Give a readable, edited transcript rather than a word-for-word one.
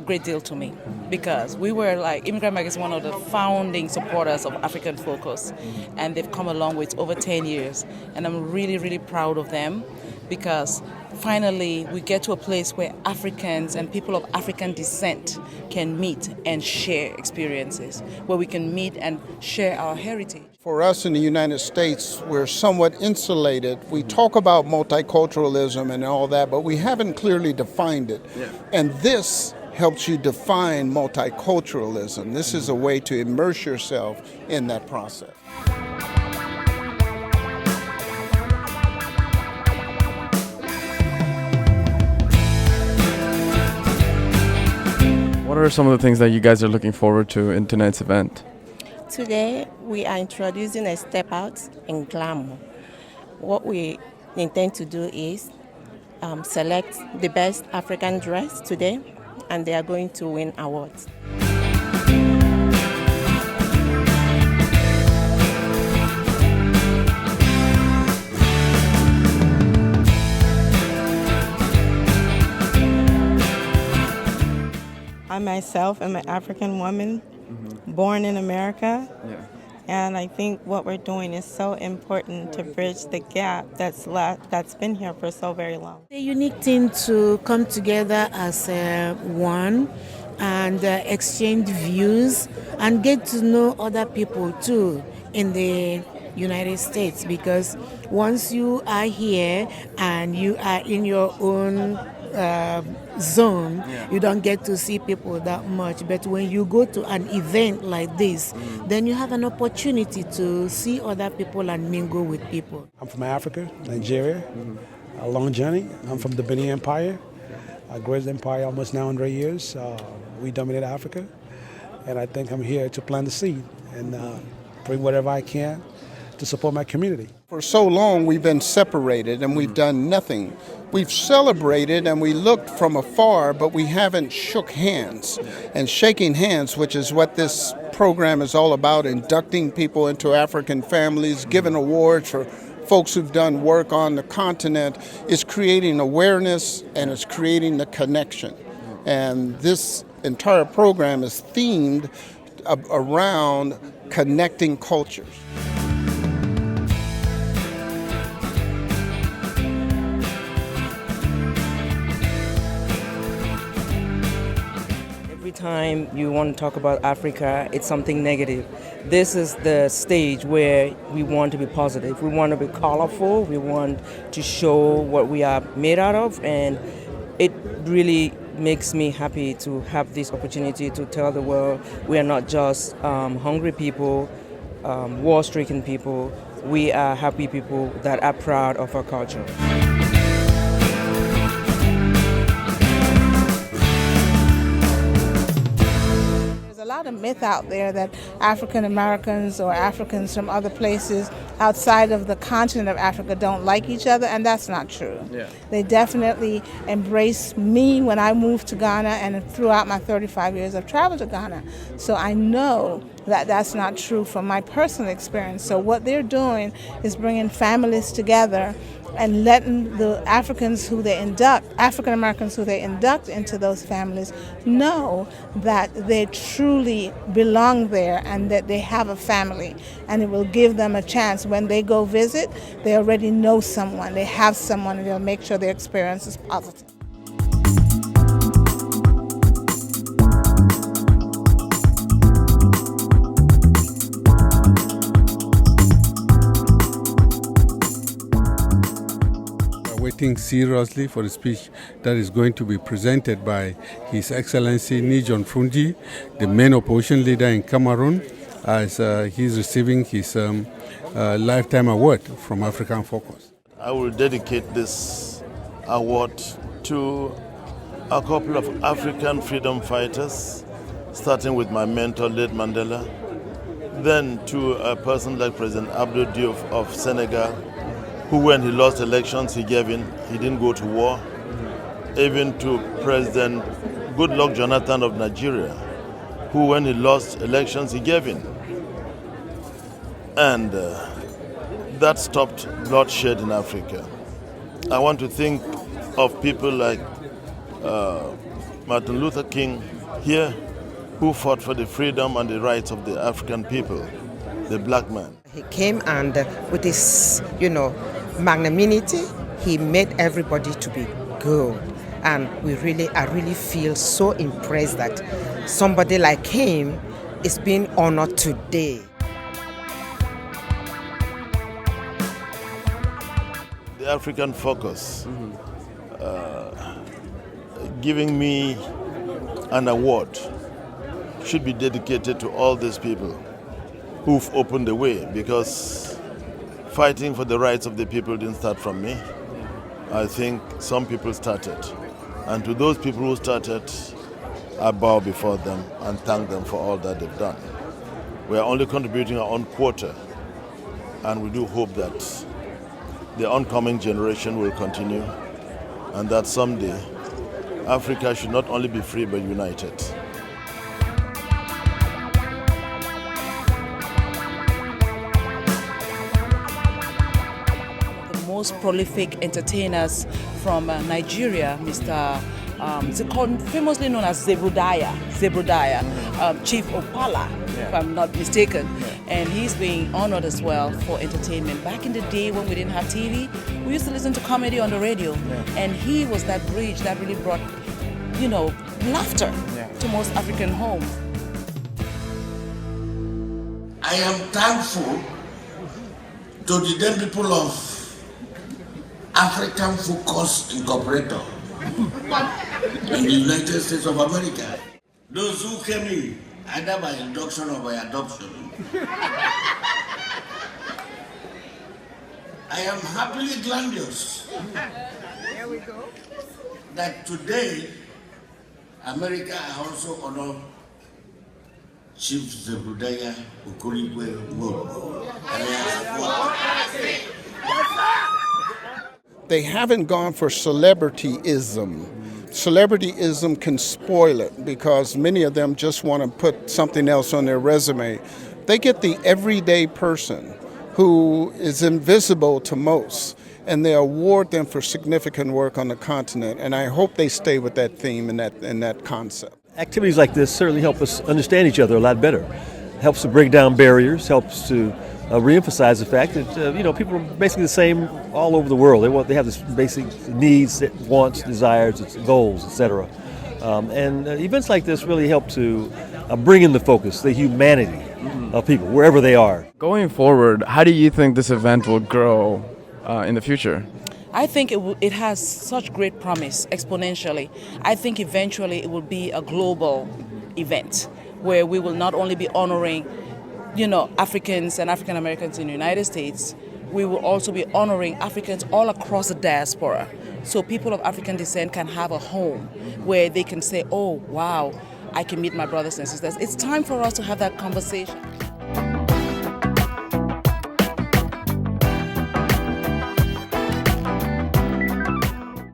great deal to me because we were like, Immigrant is one of the founding supporters of African Focus, and they've come along with over 10 years. And I'm really, really proud of them because finally we get to a place where Africans and people of African descent can meet and share experiences, where we can meet and share our heritage. For us in the United States, we're somewhat insulated. We talk about multiculturalism and all that, but we haven't clearly defined it. Yeah. And this helps you define multiculturalism. This is a way to immerse yourself in that process. What are some of the things that you guys are looking forward to in tonight's event? Today, we are introducing a step out in glamour. What we intend to do is select the best African dress today, and they are going to win awards. I myself am an African woman, born in America, and I think what we're doing is so important to bridge the gap that's been here for so very long. The unique thing to come together as one and exchange views and get to know other people too in the United States, because once you are here and you are in your own zone, you don't get to see people that much. But when you go to an event like this, then you have an opportunity to see other people and mingle with people. I'm from Africa, Nigeria, a long journey. I'm from the Benin Empire, a great empire, almost 900 years. We dominate Africa, and I think I'm here to plant the seed and bring whatever I can to support my community. For so long we've been separated and we've done nothing. We've celebrated and we looked from afar, but we haven't shook hands. And shaking hands, which is what this program is all about, inducting people into African families, giving awards for folks who've done work on the continent, is creating awareness and it's creating the connection. And this entire program is themed around connecting cultures. Every time you want to talk about Africa, it's something negative. This is the stage where we want to be positive. We want to be colorful. We want to show what we are made out of. And it really makes me happy to have this opportunity to tell the world we are not just hungry people, war-stricken people. We are happy people that are proud of our culture. A lot of myth out there that African Americans or Africans from other places outside of the continent of Africa don't like each other, and that's not true. Yeah. They definitely embraced me when I moved to Ghana and throughout my 35 years of travel to Ghana. So I know that that's not true from my personal experience. So what they're doing is bringing families together and letting the African Americans who they induct into those families know that they truly belong there and that they have a family. And it will give them a chance. When they go visit, they already know someone, they have someone, and they'll make sure their experience is positive. Waiting seriously for the speech that is going to be presented by His Excellency Nijon Frundi, the main opposition leader in Cameroon, as he's receiving his lifetime award from African Focus. I will dedicate this award to a couple of African freedom fighters, starting with my mentor, late Mandela, then to a person like President Abdou Diouf of Senegal, who when he lost elections, he didn't go to war, even to President Goodluck Jonathan of Nigeria, who when he lost elections, he gave in. And that stopped bloodshed in Africa. I want to think of people like Martin Luther King, here who fought for the freedom and the rights of the African people, the black man. He came and with his, magnanimity, he made everybody to be good. And I really feel so impressed that somebody like him is being honored today. The African Focus giving me an award should be dedicated to all these people who've opened the way, because fighting for the rights of the people didn't start from me. I think some people started. And to those people who started, I bow before them and thank them for all that they've done. We are only contributing our own quota, and we do hope that the oncoming generation will continue, and that someday Africa should not only be free but united. Most prolific entertainers from Nigeria, Mr. Famously known as Zebrudaya, Chief Opala, if I'm not mistaken. And he's being honored as well for entertainment. Back in the day when we didn't have TV, we used to listen to comedy on the radio. And he was that bridge that really brought, laughter to most African homes. I am thankful to the then people of African Focus Incorporated in the United States of America. Those who came in, either by induction or by adoption. I am happily grandiose that today America also honor Chief Zebrudaya Okoligwe Nwoko. They haven't gone for celebrityism. Celebrityism can spoil it because many of them just want to put something else on their resume. They get the everyday person who is invisible to most, and they award them for significant work on the continent. And I hope they stay with that theme and that concept. Activities like this certainly help us understand each other a lot better. Helps to break down barriers, helps to reemphasize the fact that people are basically the same all over the world. They have this basic needs, wants, desires, goals, etc. And events like this really help to bring in the focus, the humanity of people wherever they are. Going forward, how do you think this event will grow in the future? I think it has such great promise exponentially. I think eventually it will be a global event where we will not only be honoring Africans and African Americans in the United States, we will also be honoring Africans all across the diaspora. So people of African descent can have a home where they can say, oh, wow, I can meet my brothers and sisters. It's time for us to have that conversation.